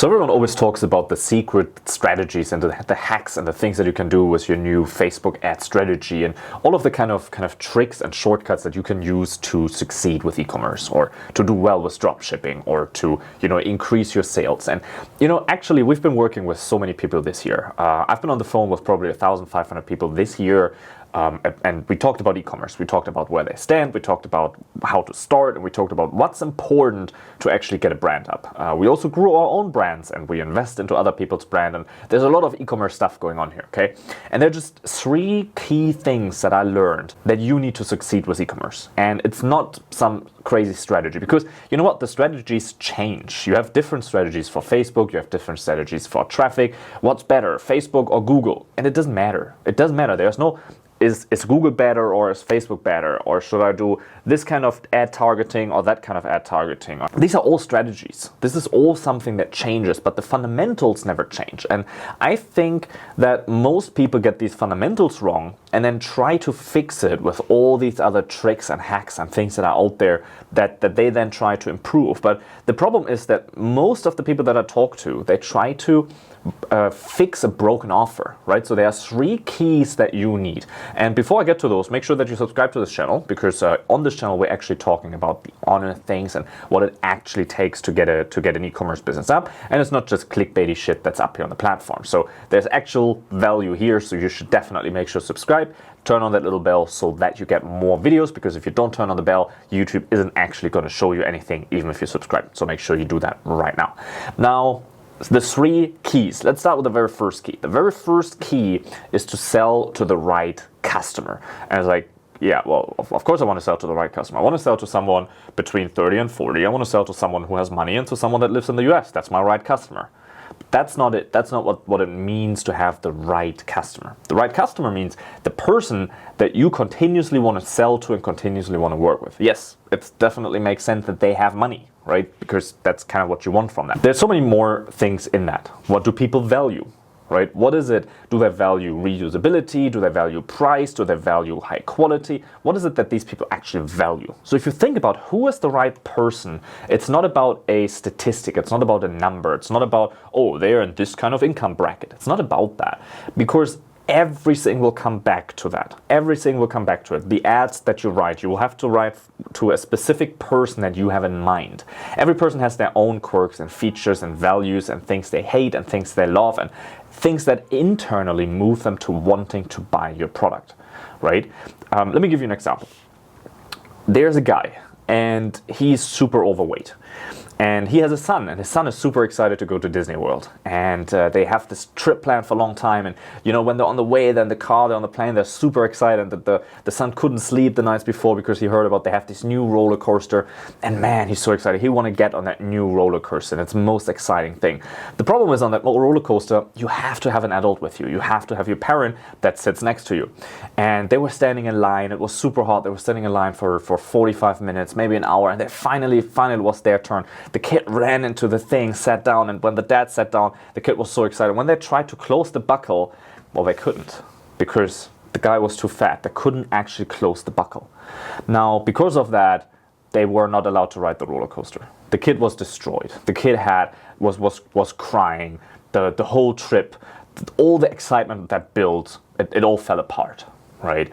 So everyone always talks about the secret strategies and the hacks and the things that you can do with your new Facebook ad strategy and all of the kind of tricks and shortcuts that you can use to succeed with e-commerce or to do well with dropshipping or to, increase your sales. And, actually we've been working with so many people this year. I've been on the phone with probably 1,500 people this year. And we talked about e-commerce, we talked about where they stand, we talked about how to start, and we talked about what's important to actually get a brand up. We also grew our own brands and we invest into other people's brand, and there's a lot of e-commerce stuff going on here, okay? And there are just 3 key things that I learned that you need to succeed with e-commerce. And it's not some crazy strategy, because you know what, the strategies change. You have different strategies for Facebook, you have different strategies for traffic. What's better, Facebook or Google? And it doesn't matter. It doesn't matter. There's no is Google better or is Facebook better, or should I do this kind of ad targeting or that kind of ad targeting? These are all strategies. This is all something that changes, but the fundamentals never change. And I think that most people get these fundamentals wrong and then try to fix it with all these other tricks and hacks and things that are out there that they then try to improve. But the problem is that most of the people that I talk to, they try to fix a broken offer, right? So there are 3 keys that you need. And before I get to those, make sure that you subscribe to this channel, because on this channel we're actually talking about the honest things and what it actually takes to get an e-commerce business up. And it's not just clickbaity shit that's up here on the platform. So there's actual value here, so you should definitely make sure to subscribe. Turn on that little bell so that you get more videos, because if you don't turn on the bell, YouTube isn't actually going to show you anything even if you subscribe. So make sure you do that right now. Now, the 3 keys. Let's start with the very first key. The very first key is to sell to the right customer. And it's like, yeah, well, of course I want to sell to the right customer. I want to sell to someone between 30 and 40. I want to sell to someone who has money and to someone that lives in the US. That's my right customer. But that's not it. That's not what it means to have the right customer. The right customer means the person that you continuously want to sell to and continuously want to work with. Yes, it definitely makes sense that they have money, right? Because that's kind of what you want from them. There's so many more things in that. What do people value, right? What is it? Do they value reusability? Do they value price? Do they value high quality? What is it that these people actually value? So if you think about who is the right person, it's not about a statistic. It's not about a number. It's not about, oh, they're in this kind of income bracket. It's not about that, because everything will come back to that. Everything will come back to it. The ads that you write, you will have to write to a specific person that you have in mind. Every person has their own quirks and features and values and things they hate and things they love and things that internally move them to wanting to buy your product, right? Let me give you an example. There's a guy and he's super overweight. And he has a son, and his son is super excited to go to Disney World. And they have this trip planned for a long time. And, when they're on the way, they're in the car, they're on the plane, they're super excited that the son couldn't sleep the nights before because he heard about they have this new roller coaster. And man, he's so excited. He want to get on that new roller coaster, and it's the most exciting thing. The problem is on that roller coaster, you have to have an adult with you. You have to have your parent that sits next to you. And they were standing in line. It was super hot. They were standing in line for 45 minutes, maybe an hour. And then finally it was their turn. The kid ran into the thing, sat down, and when the dad sat down, the kid was so excited. When they tried to close the buckle, well, they couldn't, because the guy was too fat. They couldn't actually close the buckle. Now, because of that, they were not allowed to ride the roller coaster. The kid was destroyed. The kid was crying. The whole trip, all the excitement that built, it all fell apart, right?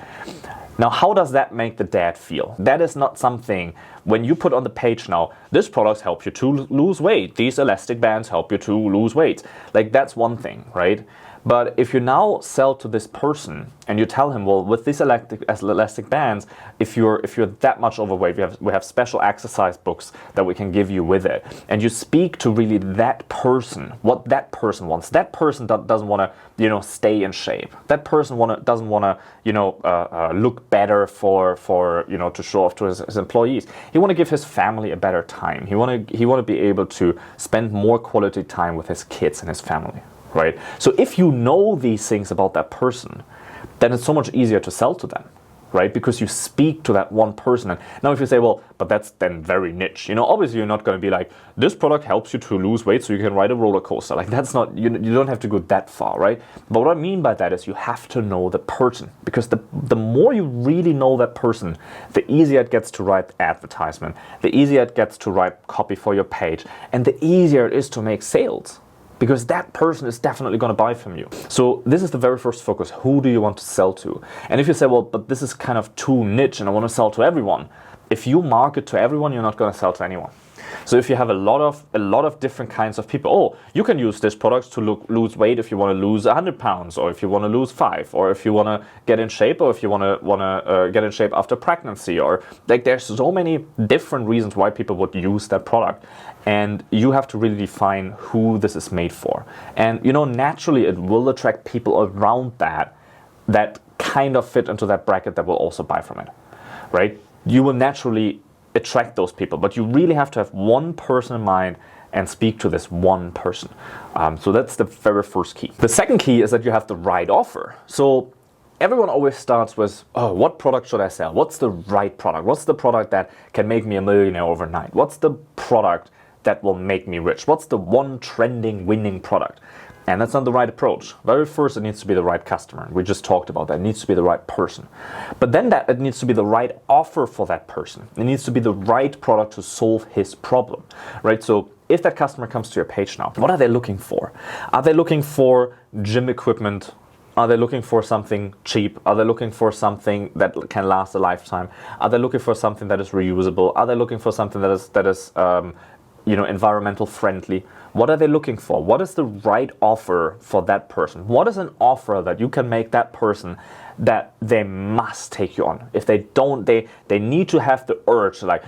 Now, how does that make the dad feel? That is not something, when you put on the page now, this product helps you to lose weight. These elastic bands help you to lose weight. Like, that's one thing, right? But if you now sell to this person and you tell him, well, with these elastic bands, if you're that much overweight, we have special exercise books that we can give you with it. And you speak to really that person, what that person wants. That person doesn't want to, stay in shape. That person doesn't want to, look better for to show off to his employees. He want to give his family a better time. He want to be able to spend more quality time with his kids and his family. Right? So if you know these things about that person, then it's so much easier to sell to them. right? Because you speak to that one person. And now if you say, well, but that's then very niche, obviously you're not going to be like, this product helps you to lose weight so you can ride a roller coaster. Like that's not, you don't have to go that far, right? But what I mean by that is you have to know the person, because the more you really know that person, the easier it gets to write advertisement, the easier it gets to write copy for your page, and the easier it is to make sales. Because that person is definitely going to buy from you. So this is the very first focus. Who do you want to sell to? And if you say, well, but this is kind of too niche and I want to sell to everyone. If you market to everyone, you're not going to sell to anyone. So if you have a lot of different kinds of people, oh, you can use this product to lose weight if you want to lose 100 pounds, or if you want to lose 5, or if you want to get in shape, or if you want to get in shape after pregnancy, or like there's so many different reasons why people would use that product. And you have to really define who this is made for. And naturally it will attract people around that kind of fit into that bracket that will also buy from it, right? You will naturally attract those people, but you really have to have one person in mind and speak to this one person. So that's the very first key. The second key is that you have the right offer. So everyone always starts with, oh, what product should I sell? What's the right product? What's the product that can make me a millionaire overnight? What's the product that will make me rich? What's the one trending winning product? And that's not the right approach. Very first, it needs to be the right customer. We just talked about that. It needs to be the right person. But then it needs to be the right offer for that person. It needs to be the right product to solve his problem, right? So if that customer comes to your page now, what are they looking for? Are they looking for gym equipment? Are they looking for something cheap? Are they looking for something that can last a lifetime? Are they looking for something that is reusable? Are they looking for something that is environmental friendly? What are they looking for? What is the right offer for that person? What is an offer that you can make that person that they must take you on? If they don't, they need to have the urge, like,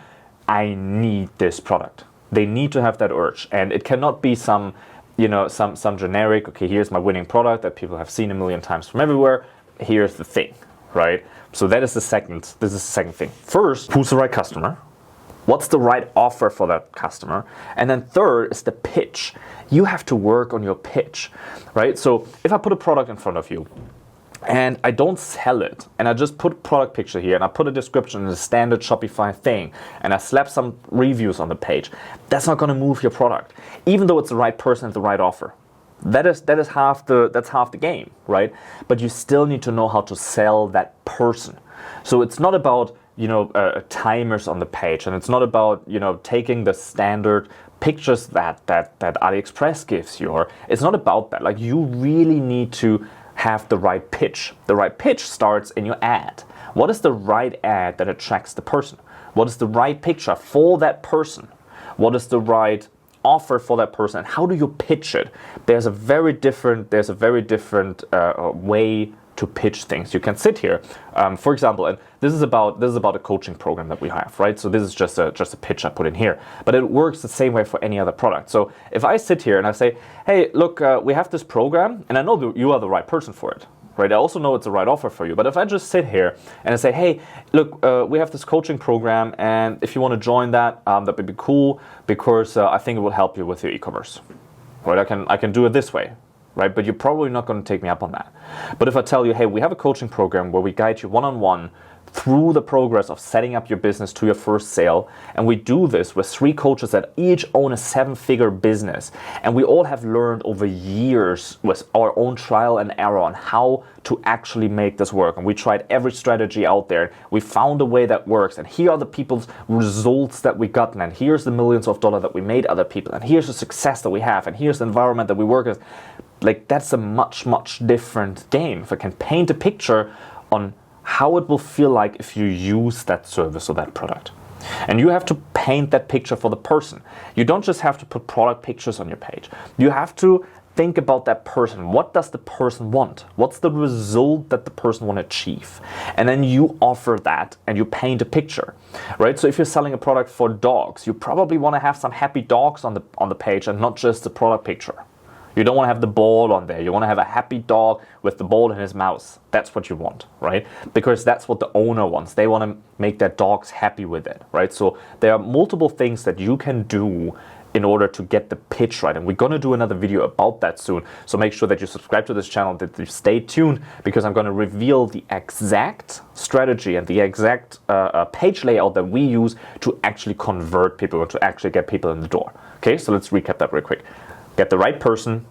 I need this product. They need to have that urge. And it cannot be some generic, okay, here's my winning product that people have seen a million times from everywhere. Here's the thing, right? So this is the second thing. First, who's the right customer? What's the right offer for that customer? And then third is the pitch. You have to work on your pitch, right? So if I put a product in front of you and I don't sell it, and I just put a product picture here and I put a description in the standard Shopify thing and I slap some reviews on the page, that's not going to move your product, even though it's the right person and the right offer. That's half the game, right? But you still need to know how to sell that person. So it's not about timers on the page, and it's not about taking the standard pictures that AliExpress gives you, or it's not about that. Like, you really need to have the right pitch. The right pitch starts in your ad. What is the right ad that attracts the person? What is the right picture for that person? What is the right offer for that person, and how do you pitch it? There's a very different way to pitch things. You can sit here, for example, and this is about a coaching program that we have, right? So this is just a pitch I put in here, but it works the same way for any other product. So if I sit here and I say, hey, look, we have this program, and I know that you are the right person for it, right? I also know it's the right offer for you. But if I just sit here and I say, hey, look, we have this coaching program, and if you want to join that, that would be cool, because I think it will help you with your e-commerce, right? I can do it this way, right? But you're probably not going to take me up on that. But if I tell you, hey, we have a coaching program where we guide you one-on-one through the progress of setting up your business to your first sale, and we do this with 3 coaches that each own a 7-figure business, and we all have learned over years with our own trial and error on how to actually make this work, and we tried every strategy out there. We found a way that works, and here are the people's results that we gotten, and here's the millions of dollars that we made other people, and here's the success that we have, and here's the environment that we work with. Like, that's a much, much different game. If I can paint a picture on how it will feel like if you use that service or that product. And you have to paint that picture for the person. You don't just have to put product pictures on your page. You have to think about that person. What does the person want? What's the result that the person want to achieve? And then you offer that and you paint a picture, right? So if you're selling a product for dogs, you probably want to have some happy dogs on the page and not just the product picture. You don't want to have the ball on there. You want to have a happy dog with the ball in his mouth. That's what you want, right? Because that's what the owner wants. They want to make their dogs happy with it, right? So there are multiple things that you can do in order to get the pitch right. And we're going to do another video about that soon. So make sure that you subscribe to this channel, that you stay tuned, because I'm going to reveal the exact strategy and the exact page layout that we use to actually convert people, or to actually get people in the door. Okay, so let's recap that real quick. Get the right person,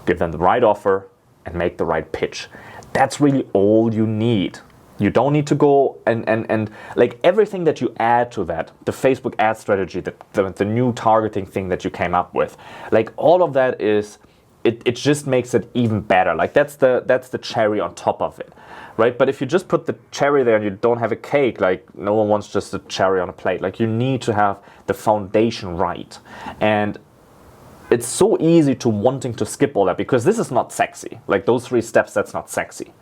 give them the right offer, and make the right pitch. That's really all you need. You don't need to go and like everything that you add to that, the Facebook ad strategy, the new targeting thing that you came up with, like all of that is, it just makes it even better. Like that's the cherry on top of it, right? But if you just put the cherry there and you don't have a cake, like no one wants just a cherry on a plate. Like you need to have the foundation right. And it's so easy to wanting to skip all that, because this is not sexy. Like those 3 steps, that's not sexy.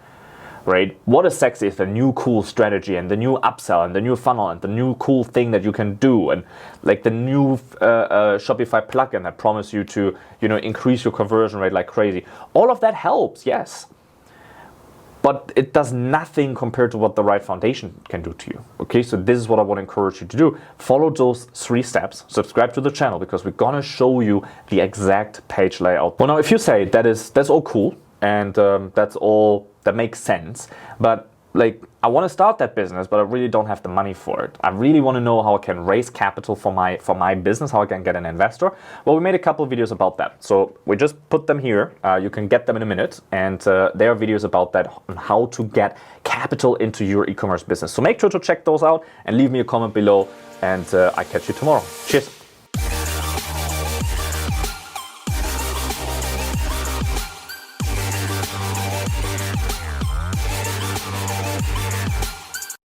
Right? What is sexy is the new cool strategy and the new upsell and the new funnel and the new cool thing that you can do, and like the new Shopify plugin that promise you to, increase your conversion rate like crazy. All of that helps, yes. But it does nothing compared to what the right foundation can do to you. Okay, so this is what I want to encourage you to do. Follow those 3 steps. Subscribe to the channel, because we're gonna show you the exact page layout. Well, now if you say that's all cool and that's all, that makes sense, but like I want to start that business, but I really don't have the money for it. I really want to know how I can raise capital for my business, how I can get an investor. Well, we made a couple of videos about that, so we just put them here. You can get them in a minute, and there are videos about that, on how to get capital into your e-commerce business. So make sure to check those out and leave me a comment below, and I catch you tomorrow. Cheers.